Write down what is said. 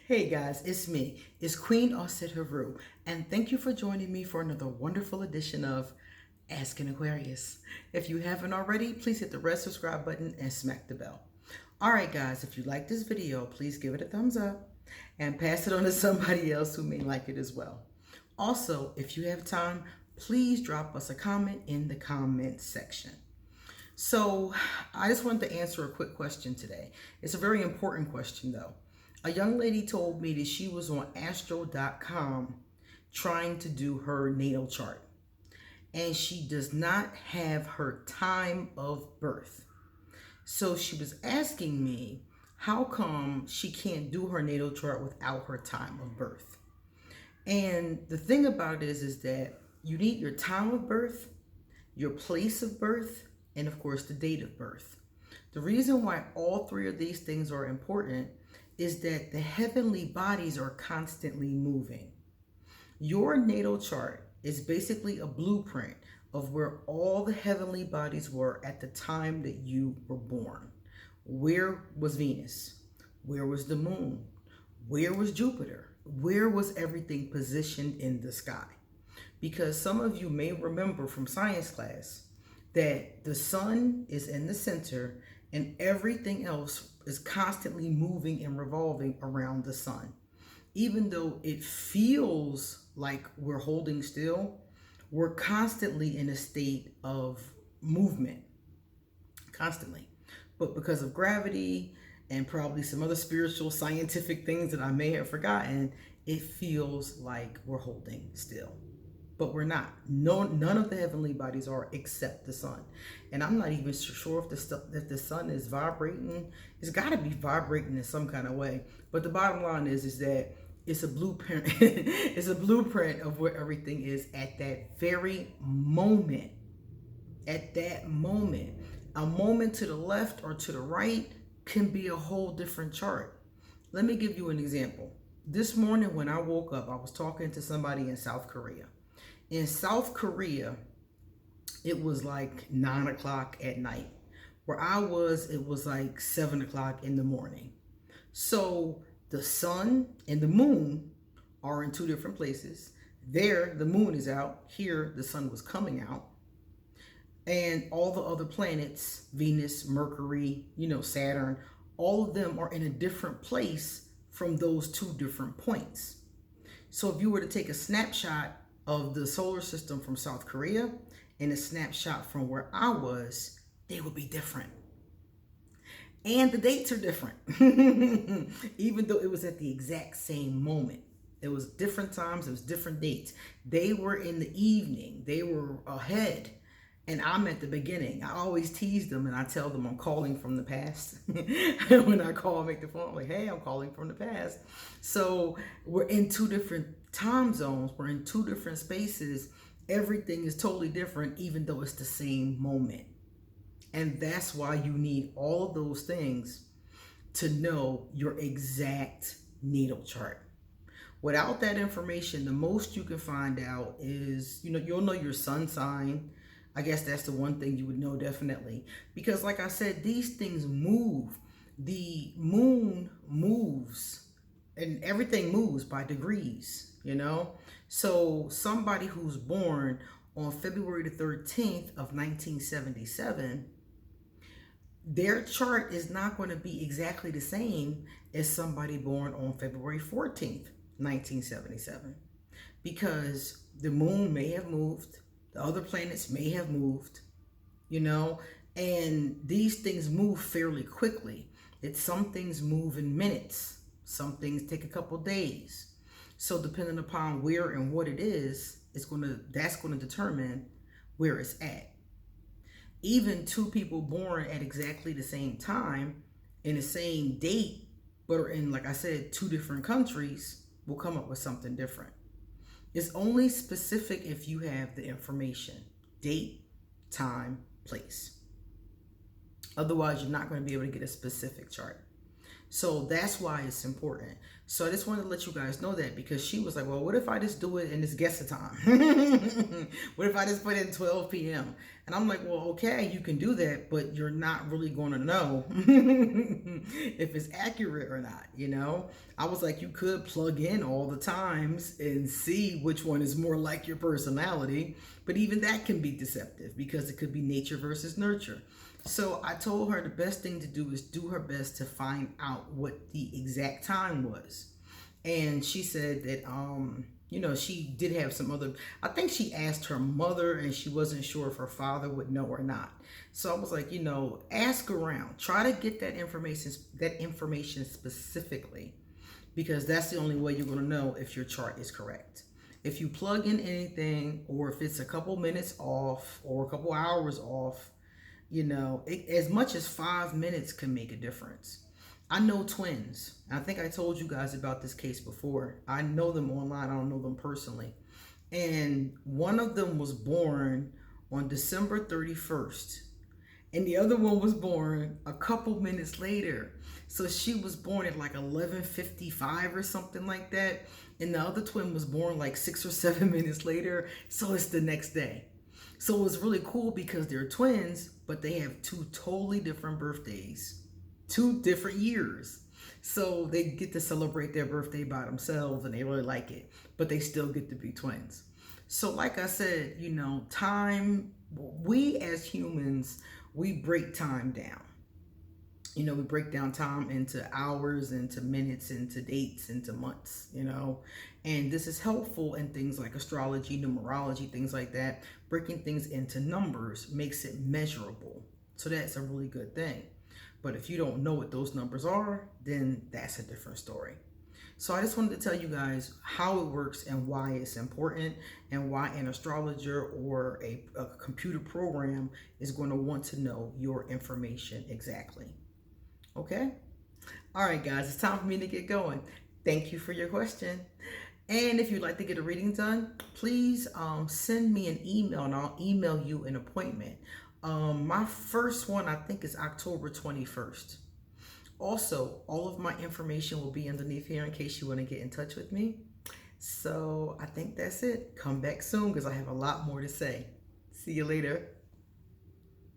Hey guys, it's me. It's Queen Osset Haru, and thank you for joining me for another wonderful edition of Ask an Aquarius. If you haven't already, please hit the red subscribe button and smack the bell. Alright guys, if you like this video, please give it a thumbs up and pass it on to somebody else who may like it as well. Also, if you have time, please drop us a comment in the comment section. So, I just wanted to answer a quick question today. It's a very important question though. A young lady told me that she was on astro.com trying to do her natal chart, and she does not have her time of birth. So she was asking me, how come she can't do her natal chart without her time of birth? And the thing about it is that you need your time of birth, your place of birth, and of course the date of birth. The reason why all three of these things are important is that the heavenly bodies are constantly moving. Your natal chart is basically a blueprint of where all the heavenly bodies were at the time that you were born. Where was Venus? Where was the moon? Where was Jupiter? Where was everything positioned in the sky? Because some of you may remember from science class that the sun is in the center and everything else is constantly moving and revolving around the sun. Even though it feels like we're holding still, we're constantly in a state of movement, constantly. But because of gravity and probably some other spiritual scientific things that I may have forgotten, it feels like we're holding still. But we're not. None of the heavenly bodies are except the sun. And I'm not even sure if the sun is vibrating. It's got to be vibrating in some kind of way. But the bottom line is that it's a blueprint. It's a blueprint of where everything is at that very moment. At that moment. A moment to the left or to the right can be a whole different chart. Let me give you an example. This morning when I woke up, I was talking to somebody in South Korea. In South Korea, it was like 9 o'clock at night. Where I was, it was like 7 o'clock in the morning. So the sun and the moon are in two different places. There, the moon is out. Here, the sun was coming out. And all the other planets, Venus, Mercury, Saturn, all of them are in a different place from those two different points. So if you were to take a snapshot of the solar system from South Korea and a snapshot from where I was, they would be different. And the dates are different. Even though it was at the exact same moment. It was different times, it was different dates. They were in the evening, they were ahead, and I'm at the beginning. I always tease them and I tell them I'm calling from the past. When I call, make the phone, I'm like, hey, I'm calling from the past. So we're in two different time zones. We're in two different spaces. Everything is totally different, even though it's the same moment. And that's why you need all of those things to know your exact natal chart. Without that information, the most you can find out is, you'll know your sun sign. I guess that's the one thing you would know definitely. Because like I said, these things move. The moon moves and everything moves by degrees, So somebody who's born on February the 13th of 1977, their chart is not going to be exactly the same as somebody born on February 14th, 1977. Because the moon may have moved. The other planets may have moved, and these things move fairly quickly. Some things move in minutes. Some things take a couple days. So depending upon where and what it is, that's going to determine where it's at. Even two people born at exactly the same time in the same date, but are in, like I said, two different countries, will come up with something different. It's only specific if you have the information, date, time, place. Otherwise, you're not going to be able to get a specific chart. So that's why it's important. So I just wanted to let you guys know that, because she was like, well, what if I just do it and it's guess the time? What if I just put in 12 p.m.? And I'm like, well, okay, you can do that, but you're not really going to know if it's accurate or not, you know? I was like, you could plug in all the times and see which one is more like your personality, but even that can be deceptive because it could be nature versus nurture. So I told her the best thing to do is do her best to find out what the exact time was. And she said that she did have some other, I think she asked her mother and she wasn't sure if her father would know or not. So I was like, ask around. Try to get that information specifically, because that's the only way you're going to know if your chart is correct. If you plug in anything, or if it's a couple minutes off or a couple hours off, as much as 5 minutes can make a difference. I know twins. I think I told you guys about this case before. I know them online. I don't know them personally. And one of them was born on December 31st. And the other one was born a couple minutes later. So she was born at like 11:55 or something like that. And the other twin was born like 6 or 7 minutes later. So it's the next day. So it was really cool because they're twins, but they have two totally different birthdays, 2 different years. So they get to celebrate their birthday by themselves and they really like it, but they still get to be twins. So like I said, time, we as humans, we break time down. We break down time into hours, into minutes, into dates, into months, and this is helpful in things like astrology, numerology, things like that. Breaking things into numbers makes it measurable. So that's a really good thing. But if you don't know what those numbers are, then that's a different story. So I just wanted to tell you guys how it works and why it's important, and why an astrologer or a computer program is going to want to know your information exactly. Okay? All right, guys, it's time for me to get going. Thank you for your question. And if you'd like to get a reading done, please send me an email and I'll email you an appointment. My first one, I think, is October 21st. Also, all of my information will be underneath here in case you want to get in touch with me. So I think that's it. Come back soon because I have a lot more to say. See you later.